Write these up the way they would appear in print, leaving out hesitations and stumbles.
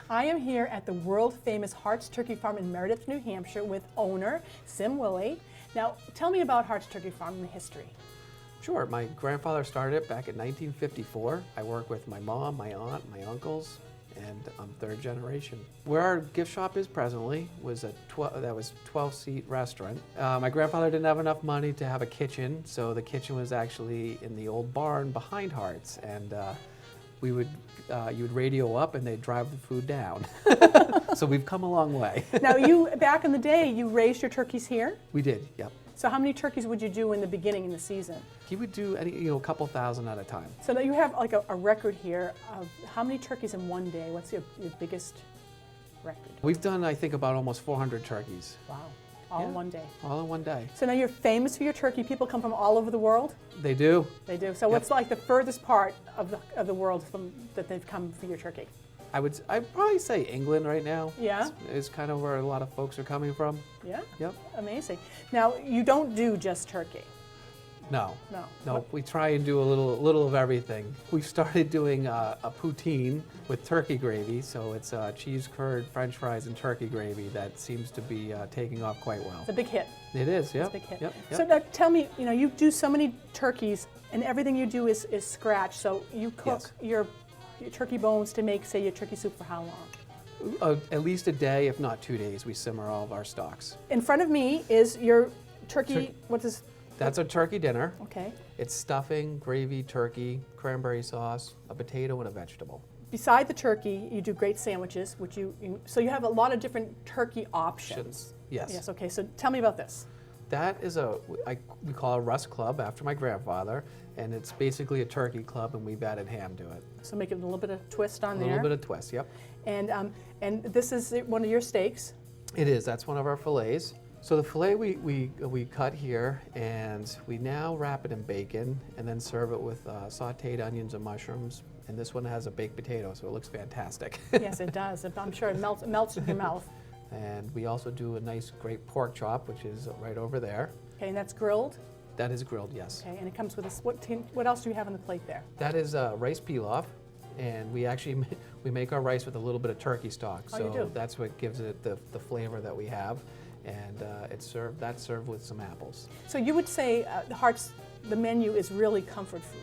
I am here at the world-famous Hart's Turkey Farm in Meredith, New Hampshire with owner Sim Willie. Now, tell me about Hart's Turkey Farm and the history. Sure. My grandfather started it back in 1954. I work with my mom, my aunt, my uncles, and I'm third generation. Where our gift shop is presently was a 12-seat restaurant. My grandfather didn't have enough money to have a kitchen, so the kitchen was actually in the old barn behind Hart's, and you would radio up and they'd drive the food down. So we've come a long way. Now, back in the day, you raised your turkeys here? We did, yep. So how many turkeys would you do in the beginning in the season? He would do a couple thousand at a time. So now you have like a record here of how many turkeys in one day? What's your biggest record? We've done, I think, about almost 400 turkeys. Wow, all in one day. All in one day. So now you're famous for your turkey. People come from all over the world? They do. They do. So what's like the furthest part of the world that they've come for your turkey? I'd probably say England right now. Yeah? Is kind of where a lot of folks are coming from. Yeah? Yep. Amazing. Now, you don't do just turkey. No. No. No, we try and do a little of everything. We started doing a poutine with turkey gravy, so it's cheese curd, French fries, and turkey gravy that seems to be taking off quite well. It's a big hit. It is, yeah. It's a big hit. Yep. So now tell me, you do so many turkeys, and everything you do is scratch. So you cook your turkey bones to make, say, your turkey soup for how long? At least a day, if not 2 days, we simmer all of our stocks. In front of me is your turkey. That's a turkey dinner. Okay. It's stuffing, gravy, turkey, cranberry sauce, a potato, and a vegetable. Beside the turkey, you do great sandwiches, which so you have a lot of different turkey options. Yes. Yes. Okay. So tell me about this. That is we call it a Russ Club after my grandfather, and it's basically a turkey club, and we've added ham to it. So make it a little bit of twist on there. A little bit of twist, yep. And this is one of your steaks. It is. That's one of our fillets. So the fillet we cut here, and we now wrap it in bacon, and then serve it with sautéed onions and mushrooms. And this one has a baked potato, so it looks fantastic. Yes, it does. I'm sure it melts in your mouth. And we also do a nice, great pork chop, which is right over there. Okay, and that's grilled? That is grilled, yes. Okay, and it comes with what else do you have on the plate there? That is rice pilaf, and we actually we make our rice with a little bit of turkey stock. Oh, so you do? That's what gives it the flavor that we have, and that's served with some apples. So you would say the menu is really comfort food.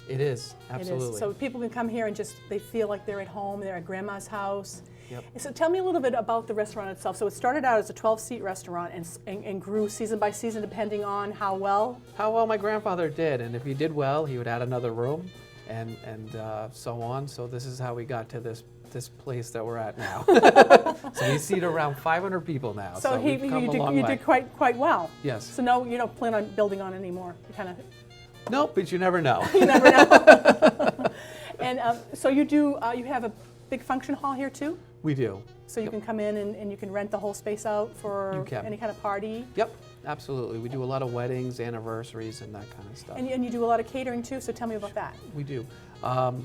It is, absolutely. It is. So people can come here and they feel like they're at home, they're at grandma's house. Yep. So tell me a little bit about the restaurant itself. So it started out as a 12-seat restaurant and grew season by season depending on how well my grandfather did, and if he did well, he would add another room, and so on. So this is how we got to this place that we're at now. So we seat around 500 people now. So you did quite well. Yes. So no, you don't plan on building on anymore. You kind of. Nope, but you never know. You never know. And so you have a big function hall here too? We do. So you can come in and you can rent the whole space out for any kind of party? Yep, absolutely. We do a lot of weddings, anniversaries, and that kind of stuff. And you do a lot of catering too, so tell me about that. We do.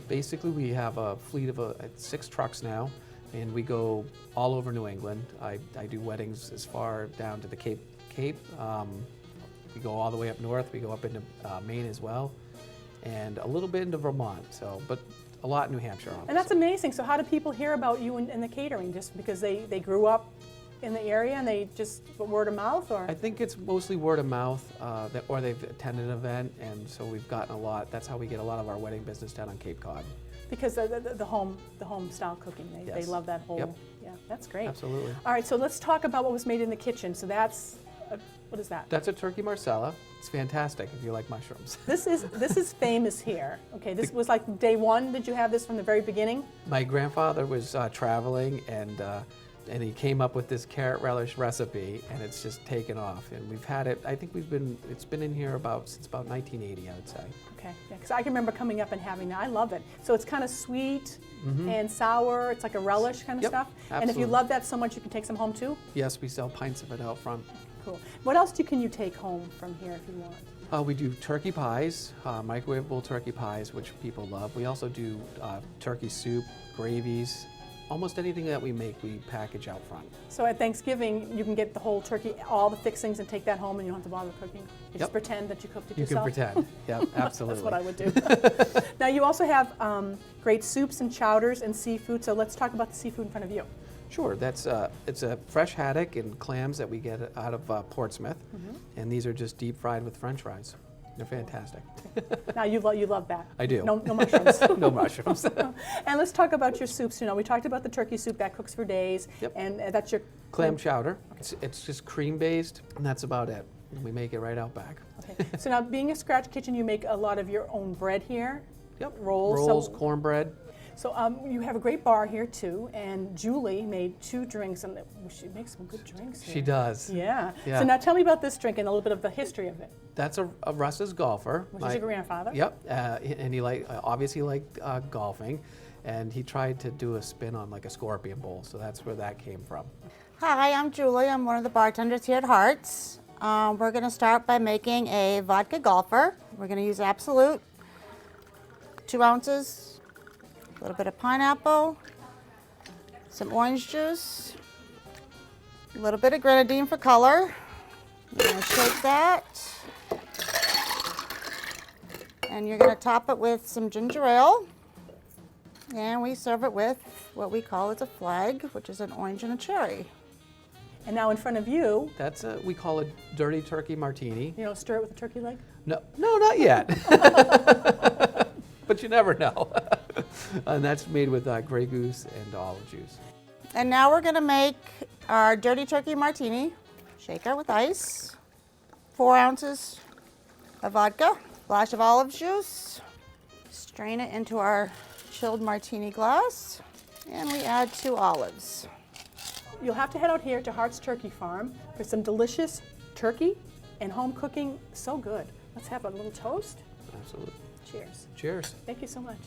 Basically, we have a fleet of 6 trucks now, and we go all over New England. I do weddings as far down to the Cape. We go all the way up north. We go up into Maine as well, and a little bit into Vermont. But a lot in New Hampshire, obviously. And that's amazing. So how do people hear about you and the catering? Just because they grew up in the area and they just word of mouth, or? I think it's mostly word of mouth, or they've attended an event, and so we've gotten a lot. That's how we get a lot of our wedding business down on Cape Cod. Because the home style cooking, they love that whole. Yep. Yeah, that's great. Absolutely. All right, so let's talk about what was made in the kitchen. So that's what is that? That's a turkey marsala. It's fantastic if you like mushrooms. This is famous here. Okay, this was like day one. Did you have this from the very beginning? My grandfather was traveling, and he came up with this carrot relish recipe, and it's just taken off. And we've had it. I think it's been in here since about 1980, I would say. Okay, yeah, because I can remember coming up and having that. I love it. So it's kind of sweet and sour. It's like a relish kind of stuff. Absolutely. And if you love that so much, you can take some home too? Yes, we sell pints of it out front. Cool. What else can you take home from here if you want? We do turkey pies, microwavable turkey pies, which people love. We also do turkey soup, gravies, almost anything that we make, we package out front. So at Thanksgiving, you can get the whole turkey, all the fixings, and take that home, and you don't have to bother cooking. You just pretend that you cooked it You yourself. can pretend. Yep, absolutely. That's what I would do. Now you also have great soups and chowders and seafood. So let's talk about the seafood in front of you. Sure, that's it's a fresh haddock and clams that we get out of Portsmouth, and these are just deep fried with French fries. They're fantastic. Now you love that. I do. No mushrooms. No mushrooms. And let's talk about your soups. You know, we talked about the turkey soup that cooks for days, Yep. and that's your Clam chowder. It's just cream based, and that's about it. And we make it right out back. Okay. So now, being a scratch kitchen, you make a lot of your own bread here. Yep. Rolls. Rolls, So, cornbread. you have a great bar here too, and Julie made 2 drinks, and she makes some good drinks here. She does. Yeah. Yeah. So now tell me about this drink and a little bit of the history of it. That's a Russ's golfer. Which is your grandfather? Yep. And he obviously liked golfing, and he tried to do a spin on like a scorpion bowl. So that's where that came from. Hi, I'm Julie. I'm one of the bartenders here at Hart's. We're going to start by making a vodka golfer. We're going to use Absolute, 2 ounces, a little bit of pineapple, some orange juice, a little bit of grenadine for color. You're going to shake that. And you're going to top it with some ginger ale. And we serve it with what we call as a flag, which is an orange and a cherry. And now in front of you, That's we call it dirty turkey martini. you know, stir it with a turkey leg. No, not yet. But you never know. And that's made with Grey Goose and olive juice. And now we're going to make our dirty turkey martini. Shaker with ice, 4 ounces of vodka, splash of olive juice. Strain it into our chilled martini glass, and we add 2 olives. You'll have to head out here to Hart's Turkey Farm for some delicious turkey and home cooking. So good. Let's have a little toast. Absolutely. Cheers. Cheers. Thank you so much.